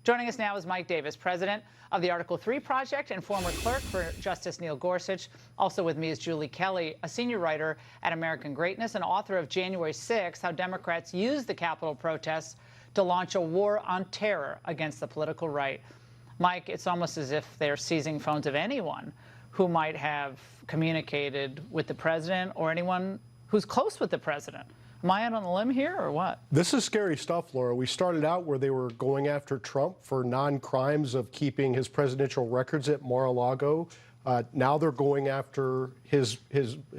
Joining us now is Mike Davis, president of the Article 3 Project and former clerk for Justice Neil Gorsuch. Also with me is Julie Kelly, a senior writer at American Greatness and author of January 6th, How Democrats Used the Capitol Protests to Launch a War on Terror Against the Political Right. Mike, it's almost as if they're seizing phones of anyone who might have communicated with the president or anyone who's close with the president. Am I out on a limb here or what? This is scary stuff, Laura. We started out where they were going after Trump for non-crimes of keeping his presidential records at Mar-a-Lago. Now they're going after his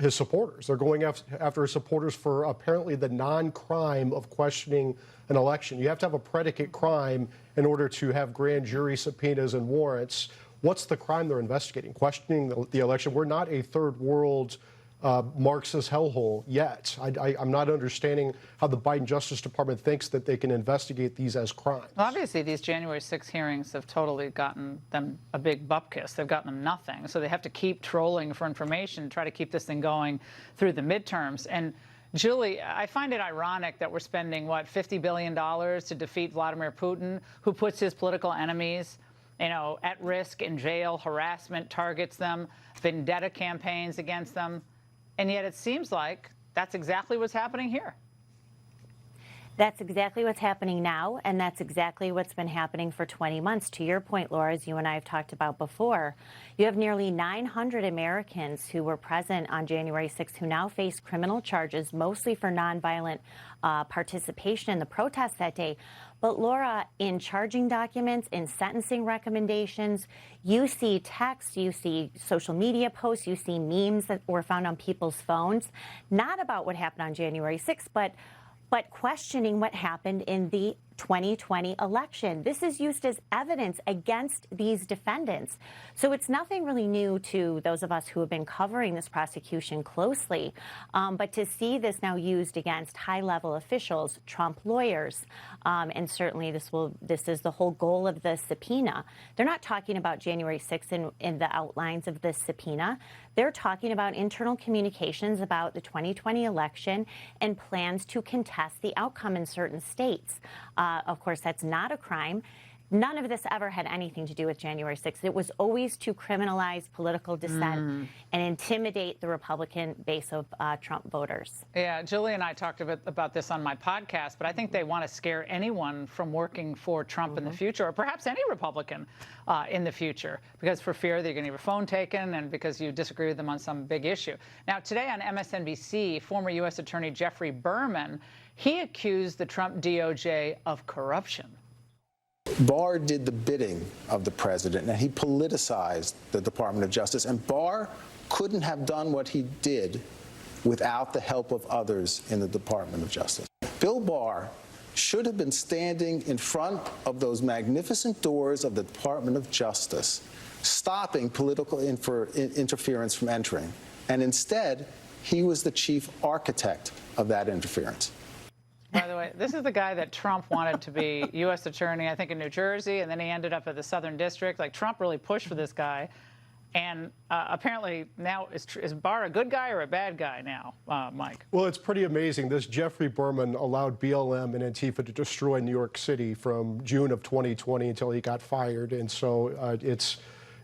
supporters. They're going after his supporters for apparently the non-crime of questioning an election. You have to have a predicate crime in order to have grand jury subpoenas and warrants. What's the crime they're investigating? Questioning the election. We're not a third world Marxist hellhole yet. I'm not understanding how the Biden Justice Department thinks that they can investigate these as crimes. Well, obviously, these January 6 hearings have totally gotten them a big bupkis. They've gotten them nothing. So they have to keep trolling for information, try to keep this thing going through the midterms. And Julie, I find it ironic that we're spending, what, $50 billion to defeat Vladimir Putin, who puts his political enemies, at risk in jail, harassment targets them, vendetta campaigns against them. And yet it seems like that's exactly what's happening here. That's exactly what's happening now, and that's exactly what's been happening for 20 months. To your point, Laura, as you and I have talked about before, you have nearly 900 Americans who were present on January 6th who now face criminal charges, mostly for nonviolent participation in the protest that day. But Laura, in charging documents, in sentencing recommendations, you see text, you see social media posts, you see memes that were found on people's phones, not about what happened on January 6th, but questioning what happened in the 2020 election. This is used as evidence against these defendants. So it's nothing really new to those of us who have been covering this prosecution closely. But to see this now used against high-level officials, Trump lawyers, and certainly this is the whole goal of the subpoena. They're not talking about January 6th in the outlines of the subpoena. They're talking about internal communications about the 2020 election and plans to contest the outcome in certain states. Of course, that's not a crime. None of this ever had anything to do with January 6th. It was always to criminalize political dissent and intimidate the Republican base of Trump voters. Yeah, Julie and I talked a bit about this on my podcast, but I think they want to scare anyone from working for Trump in the future, or perhaps any Republican in the future, because for fear they're going to get your phone taken and because you disagree with them on some big issue. Now, today on MSNBC, former U.S. Attorney Jeffrey Berman, he accused the Trump DOJ of corruption. Barr did the bidding of the president, and he politicized the Department of Justice. And Barr couldn't have done what he did without the help of others in the Department of Justice. Bill Barr should have been standing in front of those magnificent doors of the Department of Justice, stopping political interference from entering. And instead, he was the chief architect of that interference. By the way, this is the guy that Trump wanted to be U.S. attorney, I think, in New Jersey, and then he ended up at the Southern District. Like, Trump really pushed for this guy. And apparently now, is Barr a good guy or a bad guy now, Mike? Well, it's pretty amazing. This Jeffrey Berman allowed BLM and Antifa to destroy New York City from June of 2020 until he got fired. And so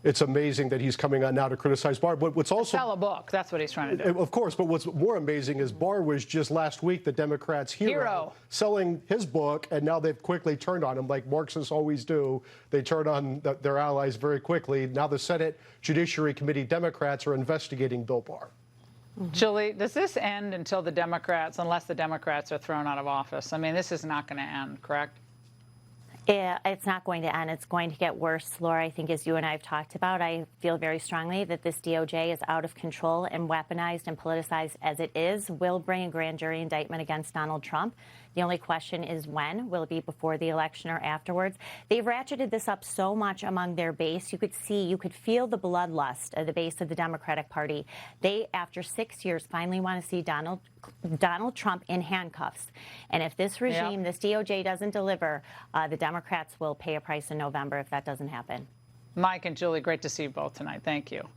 it's amazing that he's coming on now to criticize Barr. But what's also sell a book. That's what he's trying to do. Of course. But what's more amazing is Barr was just last week the Democrats' hero, selling his book, and now they've quickly turned on him, like Marxists always do. They turn on their allies very quickly. Now the Senate Judiciary Committee Democrats are investigating Bill Barr. Julie, does this end until unless the Democrats are thrown out of office? I mean, this is not going to end, correct? Yeah, it's not going to end. It's going to get worse, Laura. I think, as you and I have talked about, I feel very strongly that this DOJ is out of control, and weaponized and politicized as it is, will bring a grand jury indictment against Donald Trump. The only question is when. Will it be before the election or afterwards? They've ratcheted this up so much among their base. You could feel the bloodlust of the base of the Democratic Party. They, after 6 years, finally want to see Donald Trump in handcuffs. And if this regime, this DOJ, doesn't deliver, the Democrats will pay a price in November if that doesn't happen. Mike and Julie, great to see you both tonight. Thank you.